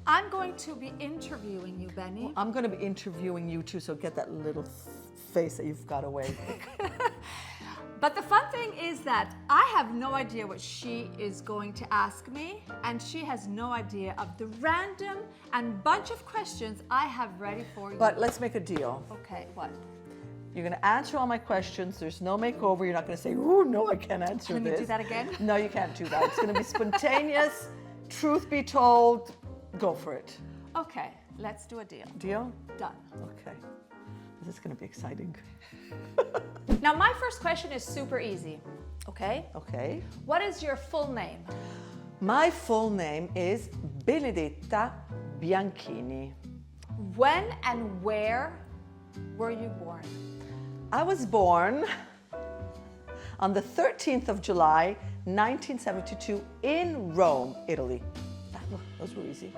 I'm going to be interviewing you, Benny. Well, I'm going to be interviewing you too, so get that little face that you've got away. But the fun thing is that I have no idea what she is going to ask me, and she has no idea of the random and bunch of questions I have ready for you. But let's make a deal. Okay, what? You're going to answer all my questions. There's no makeover. You're not going to say, "Ooh, no, I can't answer Can this." you do that again? No, you can't do that. It's going to be spontaneous. Truth be told, go for it. Okay, let's do a deal. Deal? Done. Okay. This is going to be exciting. Now, my first question is super easy, okay? Okay. What is your full name? My full name is Benedetta Bianchini. When and where were you born? I was born on the 13th of July, 1972 in Rome, Italy. Those were easy.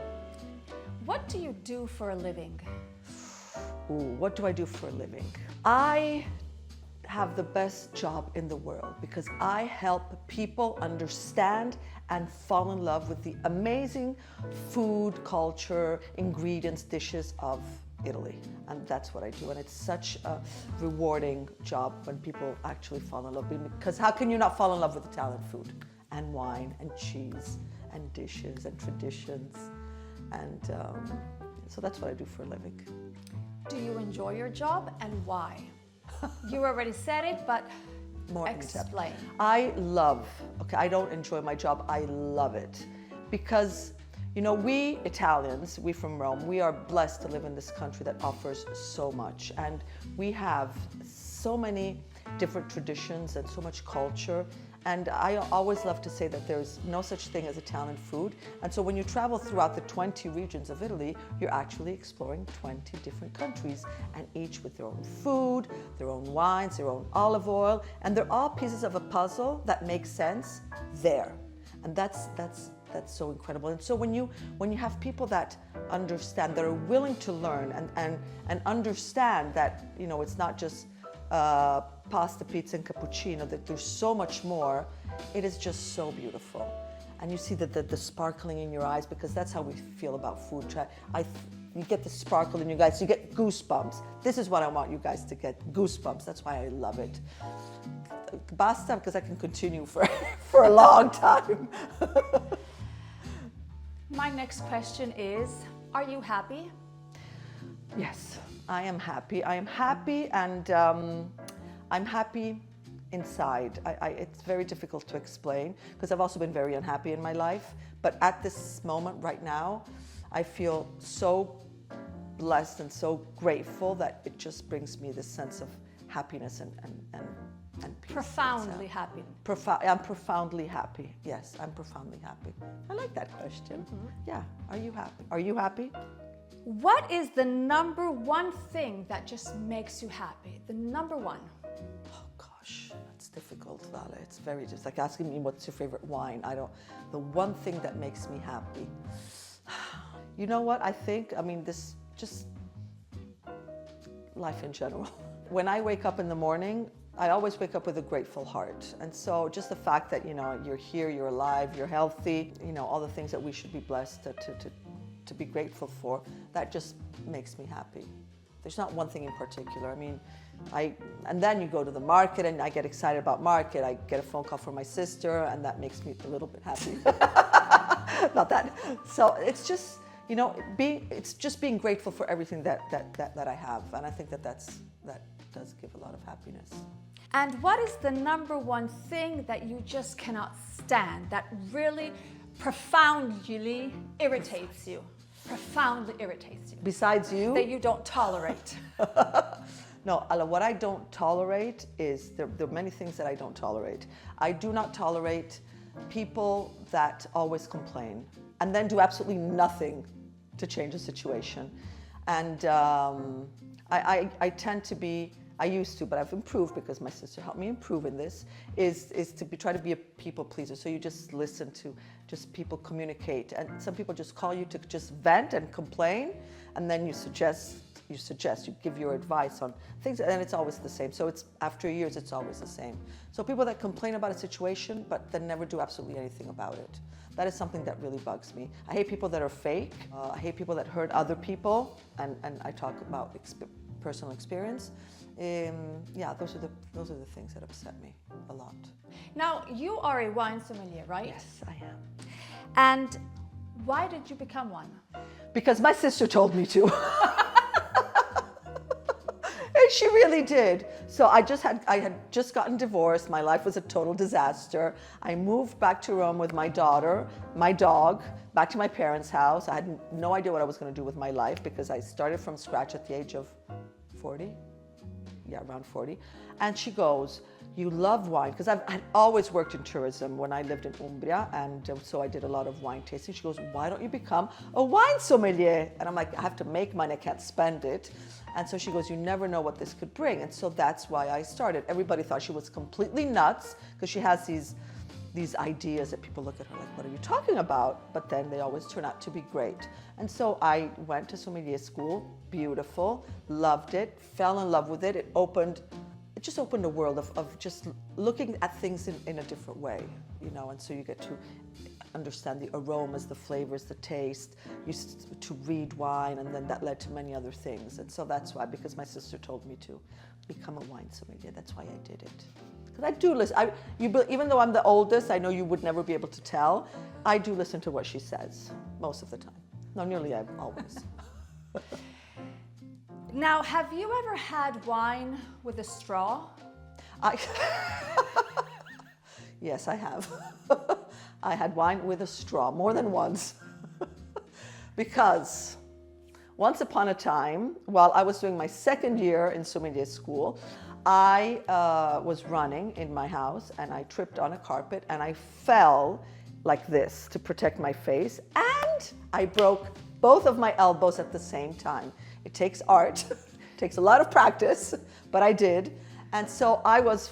What do you do for a living? Ooh, what do I do for a living? I have the best job in the world because I help people understand and fall in love with the amazing food, culture, ingredients, dishes of Italy. And that's what I do. And it's such a rewarding job when people actually fall in love with me. Because how can you not fall in love with Italian food and wine and cheese and dishes and traditions? And so that's what I do for a living. Do you enjoy your job and why? You already said it, but More explain. I don't enjoy my job. I love it because, you know, we Italians, we from Rome, we are blessed to live in this country that offers so much. And we have so many different traditions and so much culture. And I always love to say that there's no such thing as Italian food. And so when you travel throughout the 20 regions of Italy, you're actually exploring 20 different countries, and each with their own food, their own wines, their own olive oil, and they're all pieces of a puzzle that make sense there. And that's so incredible. And so when you have people that understand, that are willing to learn and understand that, you know, it's not just pasta, pizza, and cappuccino, that there's so much more, it is just so beautiful. And you see the sparkling in your eyes, because that's how we feel about food. You get the sparkle in you guys, you get goosebumps. This is what I want you guys to get, goosebumps. That's why I love it. Basta, because I can continue for a long time. My next question is, are you happy? Yes, I am happy. I am happy, and I'm happy inside. It's very difficult to explain because I've also been very unhappy in my life. But at this moment right now, I feel so blessed and so grateful that it just brings me this sense of happiness and peace. Profoundly happy. I'm profoundly happy. Yes, I'm profoundly happy. I like that question. Mm-hmm. Yeah, are you happy? Are you happy? What is the number one thing that just makes you happy? The number one. Oh gosh, that's difficult, Lala. It's very just like asking me what's your favorite wine. The one thing that makes me happy. You know what? This just life in general. When I wake up in the morning, I always wake up with a grateful heart. And so just the fact that, you know, you're here, you're alive, you're healthy, you know, all the things that we should be blessed to be grateful for, that just makes me happy. There's not one thing in particular. And then you go to the market and I get excited about market. I get a phone call from my sister and that makes me a little bit happy. Not that. So it's just, you know, it's just being grateful for everything that I have. And I think that does give a lot of happiness. And what is the number one thing that you just cannot stand, that really profoundly irritates you? Profoundly irritates you. Besides you? That you don't tolerate. No, what I don't tolerate is, there are many things that I don't tolerate. I do not tolerate people that always complain and then do absolutely nothing to change the situation. And I tend to be, I used to, but I've improved because my sister helped me improve in this, is to try to be a people pleaser. So you just listen to just people communicate. And some people just call you to just vent and complain, and then you suggest you suggest, you give your advice on things, and it's always the same. So it's after years, it's always the same. So people that complain about a situation, but then never do absolutely anything about it. That is something that really bugs me. I hate people that are fake. I hate people that hurt other people, and I talk about personal experience. Yeah, those are the things that upset me a lot. Now, you are a wine sommelier, right? Yes, I am. And why did you become one? Because my sister told me to. And she really did. So I had just gotten divorced. My life was a total disaster. I moved back to Rome with my daughter, my dog, back to my parents' house. I had no idea what I was going to do with my life because I started from scratch at the age of 40. Yeah, around 40. And she goes, you love wine, because I'd always worked in tourism when I lived in Umbria, and so I did a lot of wine tasting. She goes, why don't you become a wine sommelier? And I'm like, I have to make money, I can't spend it. And so she goes, you never know what this could bring. And so that's why I started. Everybody thought she was completely nuts, because she has these ideas that people look at her like, what are you talking about? But then they always turn out to be great. And so I went to sommelier school, beautiful, loved it, fell in love with it. It just opened a world of just looking at things in a different way, you know, and so you get to understand the aromas, the flavors, the taste, to read wine, and then that led to many other things. And so that's why, because my sister told me to become a wine sommelier, that's why I did it. Because I do listen, even though I'm the oldest, I know you would never be able to tell, I do listen to what she says, most of the time. No, nearly always. Now, have you ever had wine with a straw? Yes, I have. I had wine with a straw more than once. Because once upon a time, while I was doing my second year in sommelier school, I was running in my house and I tripped on a carpet and I fell like this to protect my face, and I broke both of my elbows at the same time. It takes art, takes a lot of practice, but I did. And so I was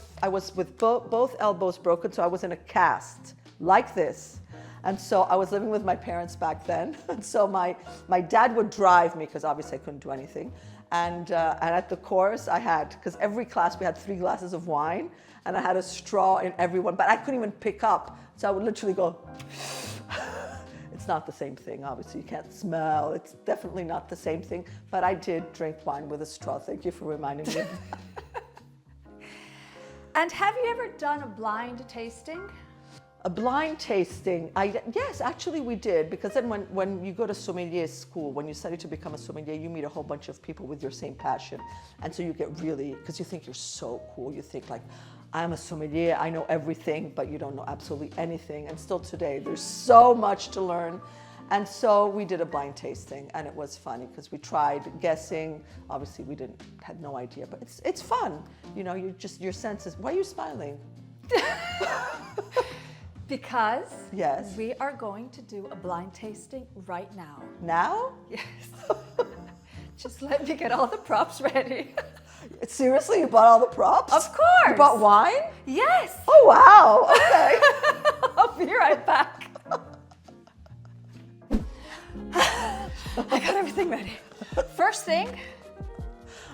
with both elbows broken, so I was in a cast like this. And so I was living with my parents back then. And so my dad would drive me, because obviously I couldn't do anything. And at the course I had, because every class we had 3 glasses of wine, and I had a straw in every one, but I couldn't even pick up. So I would literally go, it's not the same thing, obviously, you can't smell. It's definitely not the same thing, but I did drink wine with a straw. Thank you for reminding me. And have you ever done a blind tasting? A blind tasting, yes, actually we did, because then when you go to sommelier school, when you study to become a sommelier, you meet a whole bunch of people with your same passion. And so you get really, because you think you're so cool, you think like, I'm a sommelier, I know everything, but you don't know absolutely anything. And still today, there's so much to learn. And so we did a blind tasting, and it was funny because we tried guessing. Obviously we had no idea, but it's fun. You know, your senses, why are you smiling? Because yes, we are going to do a blind tasting right now. Now? Yes. Just let me get all the props ready. Seriously, you bought all the props? Of course. You bought wine? Yes. Oh, wow. Okay. I'll be right back. I got everything ready. First thing,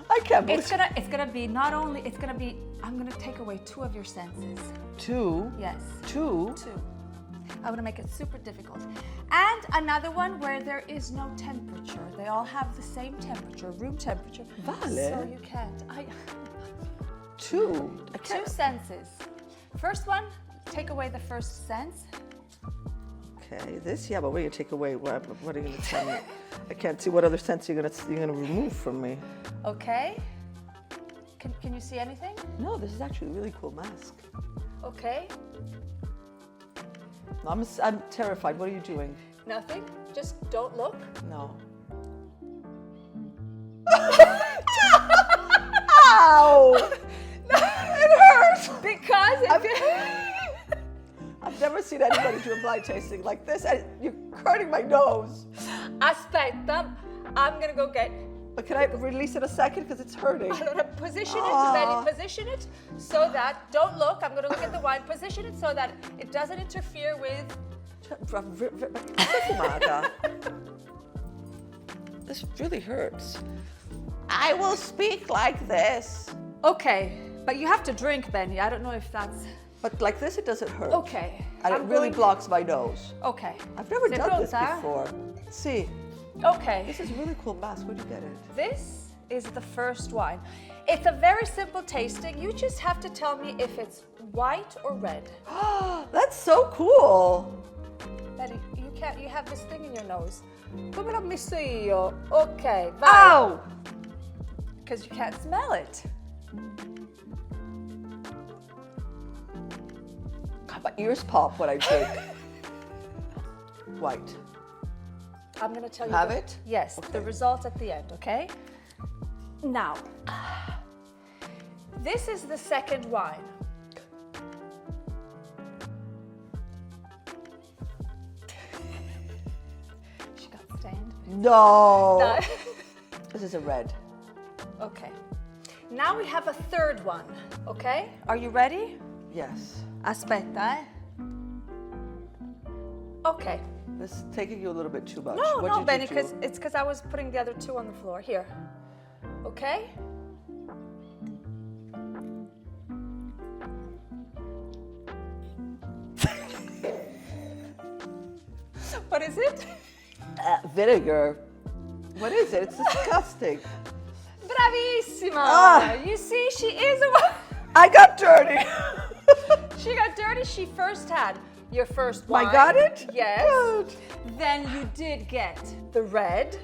I can't believe it's gonna be I'm gonna take away 2 of your senses. 2? Yes. 2? 2. I want to make it super difficult. And another one where there is no temperature. They all have the same temperature, room temperature. Vale. So you can't. 2? 2 senses. First one, take away the first sense. Okay, this, yeah, but what do you take away? What are you going to tell me? I can't see what other sense you're going to remove from me. Okay. Can you see anything? No, this is actually a really cool mask. Okay. I'm terrified. What are you doing? Nothing. Just don't look. No. Ow! It hurts! Because I've never seen anybody do a blind tasting like this. You're hurting my nose. Aspetta, I'm gonna go get. But can I release it a second, because it's hurting? Allora, position it, belly, position it so that, don't look, I'm gonna look at the wine, position it so that it doesn't interfere with. This really hurts. I will speak like this. Okay, but you have to drink, Benny. I don't know if that's... But like this, it doesn't hurt. Okay. And it really blocks my nose. Okay. I've never Sei done this pronta? before. See, Okay. this is really cool, Bas. Where'd you get it? This is the first wine. It's a very simple tasting. You just have to tell me if it's white or red. That's so cool. Betty, you have this thing in your nose. Come l'ho messo io. Okay, vai. Ow! Because you can't smell it. God, my ears pop when I drink. White. I'm going to tell you. Have it? Yes, Okay. the result at the end, okay? Now, this is the second wine. She got stained. No. No. This is a red. Okay. Now we have a third one, okay? Are you ready? Yes. Aspetta, eh? Okay. This is taking you a little bit too much. No, What no, did Benny, you do? because it's because I was putting the other two on the floor. Here. Okay? What is it? Vinegar. What is it? It's disgusting. Bravissima! Ah. You see, she is a... I got dirty. She got dirty. She first had your first I wine. got it? Yes. Good. Then you did get the red,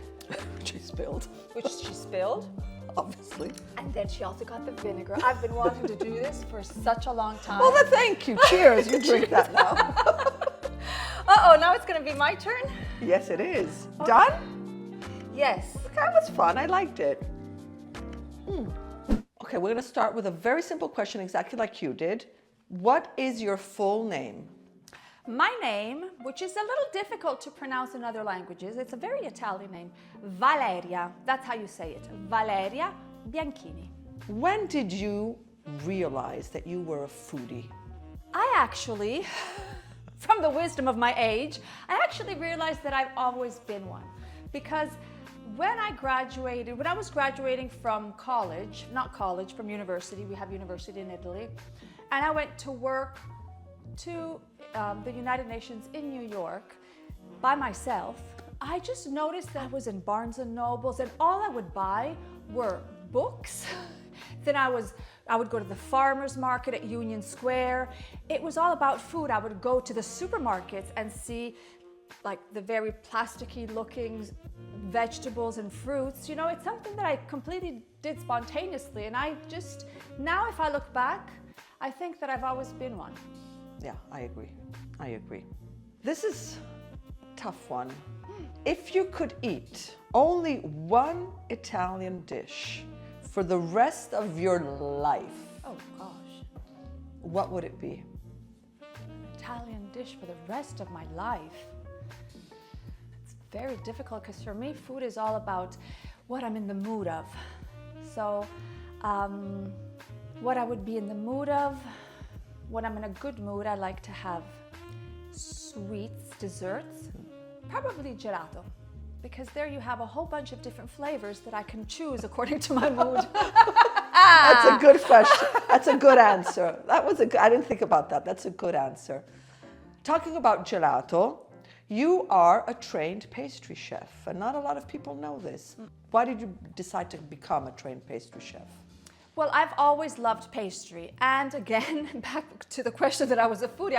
She spilled, which she spilled. obviously. And then she also got the vinegar. I've been wanting to do this for such a long time. Well, then thank you. Cheers. You drink that now. Uh-oh, now it's going to be my turn? Yes, it is. Done? Yes. That was fun. I liked it. Okay, we're going to start with a very simple question, exactly like you did. What is your full name? My name, which is a little difficult to pronounce in other languages, it's a very Italian name, Valeria. That's how you say it. Valeria Bianchini. When did you realize that you were a foodie? I actually, from the wisdom of my age, I actually realized that I've always been one. Because when I was graduating from college, from university, we have university in Italy, and I went to work to the United Nations in New York by myself, I just noticed that I was in Barnes and Nobles and all I would buy were books. Then I would go to the farmer's market at Union Square. It was all about food. I would go to the supermarkets and see like the very plasticky looking vegetables and fruits. You know, it's something that I completely did spontaneously. And now if I look back, I think that I've always been one. Yeah, I agree. I agree. This is a tough one. If you could eat only one Italian dish for the rest of your life, Oh gosh, what would it be? Italian dish for the rest of my life. It's very difficult because for me, food is all about what I'm in the mood of. So, what I would be in the mood of, when I'm in a good mood, I like to have sweets, desserts, probably gelato, because there you have a whole bunch of different flavors that I can choose according to my mood. That's a good question. That's a good answer. I didn't think about that. That's a good answer. Talking about gelato, you are a trained pastry chef, and not a lot of people know this. Why did you decide to become a trained pastry chef? Well, I've always loved pastry. And again, back to the question that I was a foodie,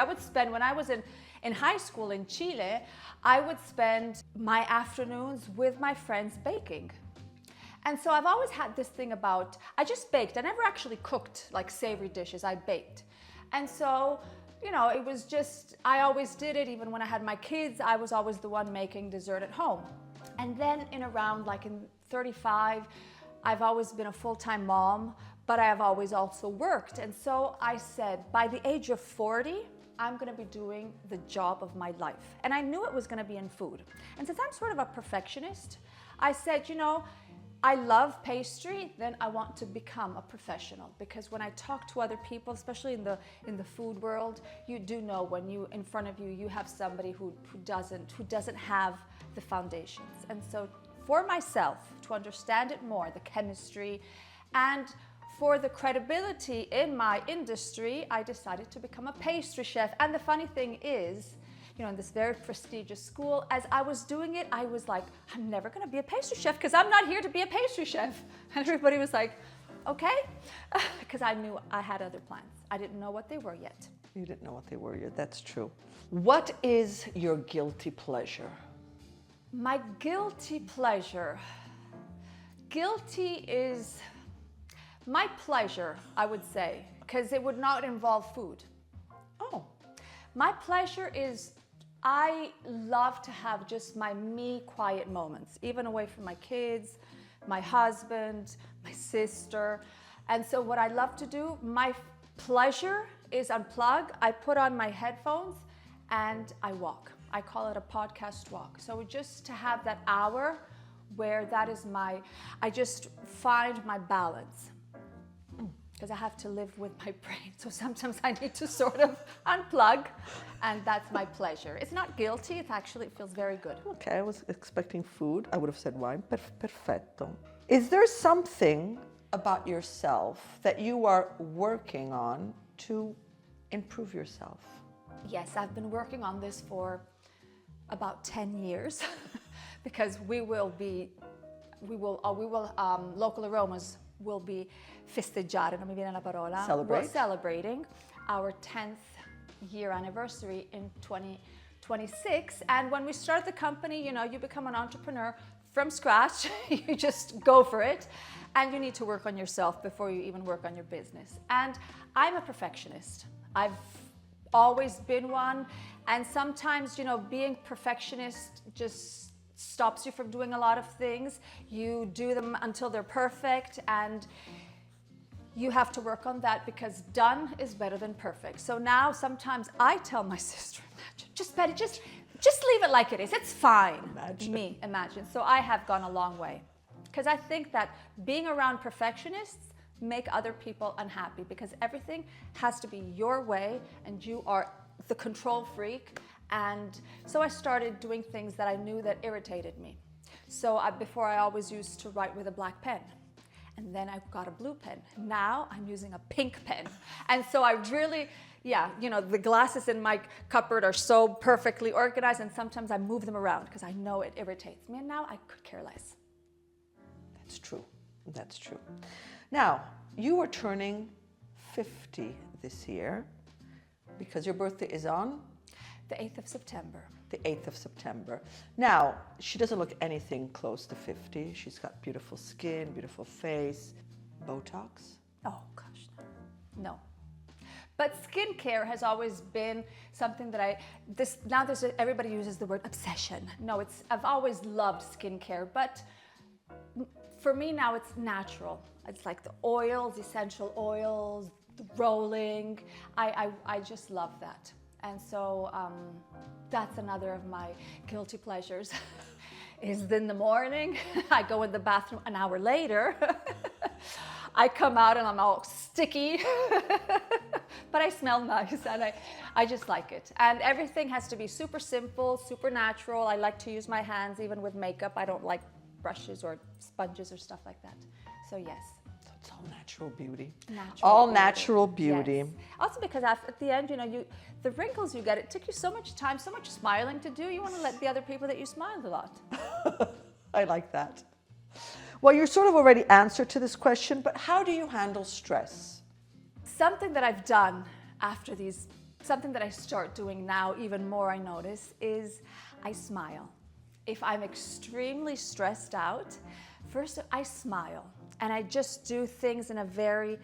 when I was in high school in Chile, I would spend my afternoons with my friends baking. And so I've always had this thing about, I just baked. I never actually cooked like savory dishes, I baked. And so, you know, it was just, I always did it. Even when I had my kids, I was always the one making dessert at home. And then in 35, I've always been a full-time mom, but I have always also worked. And so I said, by the age of 40, I'm gonna be doing the job of my life. And I knew it was gonna be in food. And since I'm sort of a perfectionist, I said, you know, I love pastry, then I want to become a professional. Because when I talk to other people, especially in the food world, you do know when in front of you, you have somebody who doesn't have the foundations. And so for myself to understand it more, the chemistry, and for the credibility in my industry, I decided to become a pastry chef. And the funny thing is, you know, in this very prestigious school, as I was doing it, I was like, I'm never gonna be a pastry chef because I'm not here to be a pastry chef. And everybody was like, okay, because I knew I had other plans. I didn't know what they were yet. You didn't know what they were yet, that's true. What is your guilty pleasure? My guilty pleasure. Guilty is my pleasure, I would say, because it would not involve food. Oh. My pleasure is I love to have just my me quiet moments, even away from my kids, my husband, my sister. And so what I love to do, my pleasure is unplug. I put on my headphones and I walk. I call it a podcast walk. So just to have that hour where that is I just find my balance. Because I have to live with my brain. So sometimes I need to sort of unplug, and that's my pleasure. It's not guilty, it feels very good. Okay, I was expecting food. I would have said wine. Perfetto. Is there something about yourself that you are working on to improve yourself? Yes, I've been working on this for about 10 years because Local Aromas will be festeggiare, non mi viene la parola. Celebrate. We're celebrating our 10th year anniversary in 2026. And when we start the company, you know, you become an entrepreneur from scratch. You just go for it. And you need to work on yourself before you even work on your business. And I'm a perfectionist. I've always been one. And sometimes, you know, being perfectionist just stops you from doing a lot of things. You do them until they're perfect, and you have to work on that because done is better than perfect. So now sometimes I tell my sister, imagine, just leave it like it is. It's fine. Imagine. So I have gone a long way because I think that being around perfectionists make other people unhappy because everything has to be your way and you are the control freak. And so I started doing things that I knew that irritated me. So before I always used to write with a black pen. And then I got a blue pen. Now I'm using a pink pen. And so I really, you know, the glasses in my cupboard are so perfectly organized, and sometimes I move them around because I know it irritates me. And now I could care less. That's true. That's true. Now, you are turning 50 this year because your birthday is on? The 8th of September. The 8th of September. Now, she doesn't look anything close to 50. She's got beautiful skin, beautiful face. Botox? Oh, gosh, no. But skincare has always been something that everybody uses the word obsession. No, I've always loved skincare, but for me now it's natural. It's like the oils, essential oils, the rolling. I just love that. And so that's another of my guilty pleasures is in the morning, I go in the bathroom an hour later, I come out and I'm all sticky, but I smell nice and I just like it. And everything has to be super simple, super natural. I like to use my hands even with makeup. I don't like brushes or sponges or stuff like that. So yes. It's all natural beauty. Natural beauty. Yes. Also because at the end, you know, the wrinkles you get, it took you so much time, so much smiling to do. You want to let the other people that you smiled a lot. I like that. Well, you sort of already answered to this question, but how do you handle stress? Something that I've done after something that I start doing now even more, I notice, is I smile. If I'm extremely stressed out, first I smile. And I just do things in a very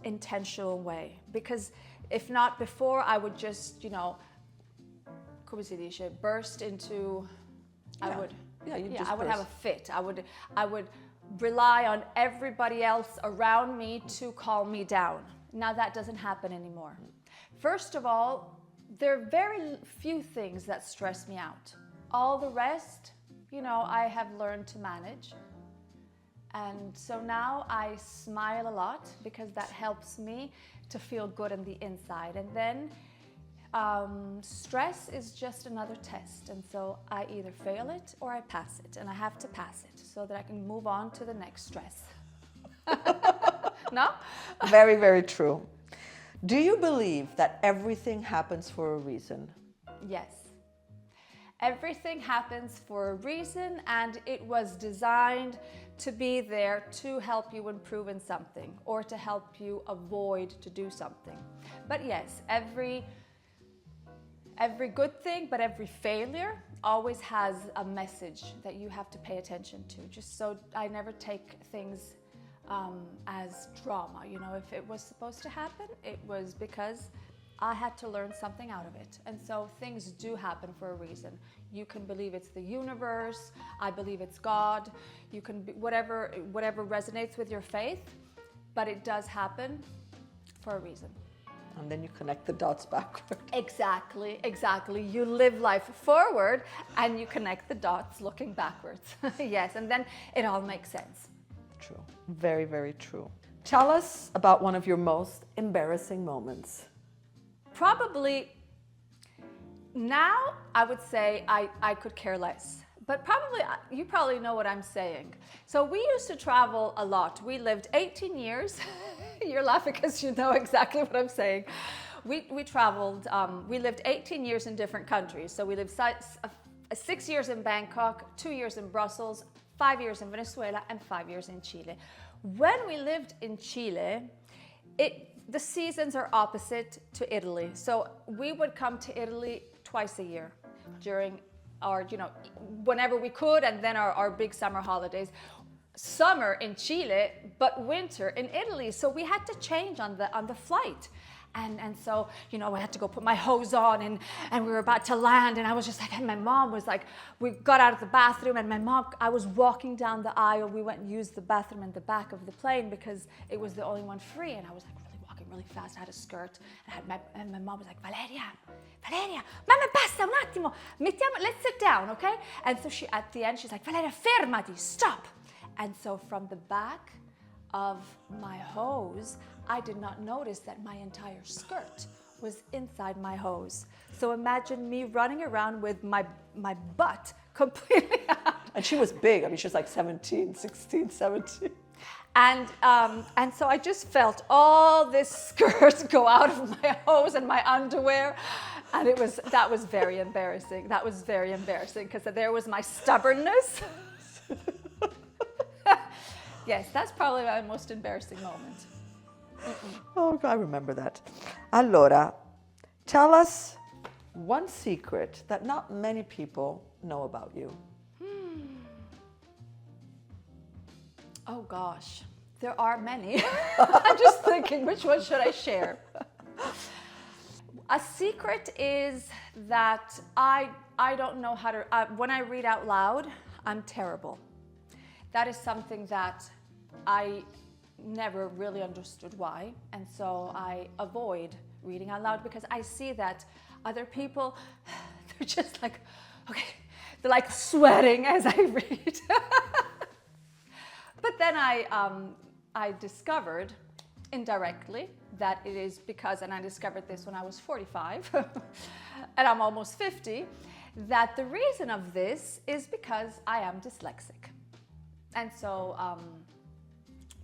intentional way. Because if not before, I would just, you know, come si dice, burst into, I would have a fit. I would rely on everybody else around me to calm me down. Now that doesn't happen anymore. First of all, there are very few things that stress me out. All the rest, you know, I have learned to manage. And so now I smile a lot because that helps me to feel good on the inside. And then stress is just another test, and so I either fail it or I pass it, and I have to pass it so that I can move on to the next stress. No? Very, very true. Do you believe that everything happens for a reason? Yes. Everything happens for a reason, and it was designed to be there to help you improve in something or to help you avoid to do something. But yes, every good thing, but every failure always has a message that you have to pay attention to. Just so I never take things as drama. You know, if it was supposed to happen, it was because I had to learn something out of it. And so things do happen for a reason. You can believe it's the universe. I believe it's God. You can be, whatever resonates with your faith, but it does happen for a reason. And then you connect the dots backward. Exactly, exactly. You live life forward and you connect the dots looking backwards. Yes, and then it all makes sense. True. Very, very true. Tell us about one of your most embarrassing moments. Probably now I would say I could care less. But probably, you probably know what I'm saying. So we used to travel a lot. We lived 18 years. You're laughing because you know exactly what I'm saying. We traveled, we lived 18 years in different countries. So we lived 6 years in Bangkok, 2 years in Brussels, 5 years in Venezuela, and 5 years in Chile. When we lived in Chile, the seasons are opposite to Italy. So we would come to Italy twice a year during our, whenever we could, and then our big summer holidays. Summer in Chile, but winter in Italy. So we had to change on the flight. And so, I had to go put my hose on and we were about to land, and I was just like, and my mom was like, we got out of the bathroom, and I was walking down the aisle. We went and used the bathroom in the back of the plane because it was the only one free, and I was like walking really fast. I had a skirt, and my mom was like, Valeria, mamma basta un attimo, let's sit down, okay? And so at the end, she's like, Valeria, fermati, stop. And so from the back of my hose, I did not notice that my entire skirt was inside my hose. So imagine me running around with my butt completely out. And she was big. I mean, she was like 16, 17. And so I just felt all this skirt go out of my hose and my underwear. And that was very embarrassing. That was very embarrassing because there was my stubbornness. Yes, that's probably my most embarrassing moment. Oh, I remember that. Allora, tell us one secret that not many people know about you. Oh gosh, there are many. I'm just thinking, which one should I share? A secret is that I don't know how to, when I read out loud, I'm terrible. That is something that I never really understood why, and so I avoid reading out loud because I see that other people, they're just like, okay, they're like sweating as I read. But then I discovered indirectly that it is because, and I discovered this when I was 45, and I'm almost 50, that the reason of this is because I am dyslexic. And so,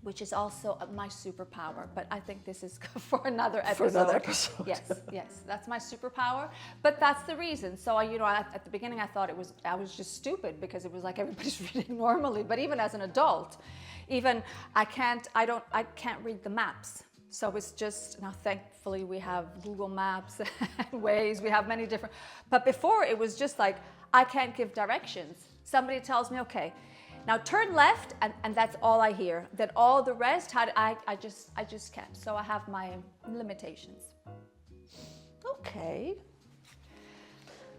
which is also my superpower, but I think this is for another episode. For another episode. Yes, that's my superpower, but that's the reason. So, at the beginning I thought I was just stupid because it was like everybody's reading normally, but even as an adult, I can't read the maps. So it's just, now thankfully we have Google Maps and Waze, we have many different, but before it was just like, I can't give directions. Somebody tells me, okay, now turn left, and that's all I hear. Then all the rest, I just can't. So I have my limitations. Okay.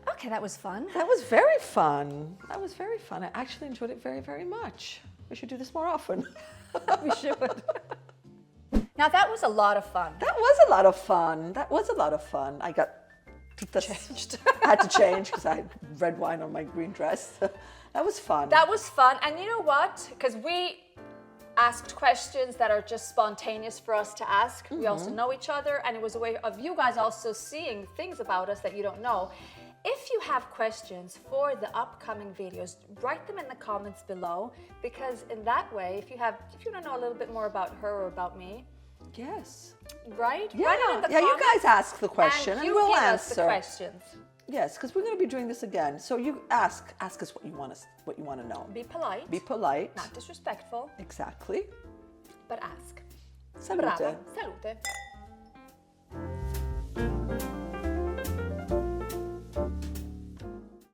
Okay, that was fun. That was very fun. I actually enjoyed it very, very much. We should do this more often. We should. Now that was a lot of fun. That was a lot of fun. I got changed. I had to change because I had red wine on my green dress. That was fun. That was fun. And you know what? Because asked questions that are just spontaneous for us to ask. We also know each other, and it was a way of you guys also seeing things about us that you don't know. If you have questions for the upcoming videos, write them in the comments below, because in that way, if you want to know a little bit more about her or about me, Yes. right? Yeah. Write it in the Yeah, you comments, guys ask the question and you we'll give answer. us the questions. Yes, because we're going to be doing this again. So you ask us what you want to know. Be polite. Be polite. Not disrespectful, Exactly. but ask. Salute. Brava. Salute.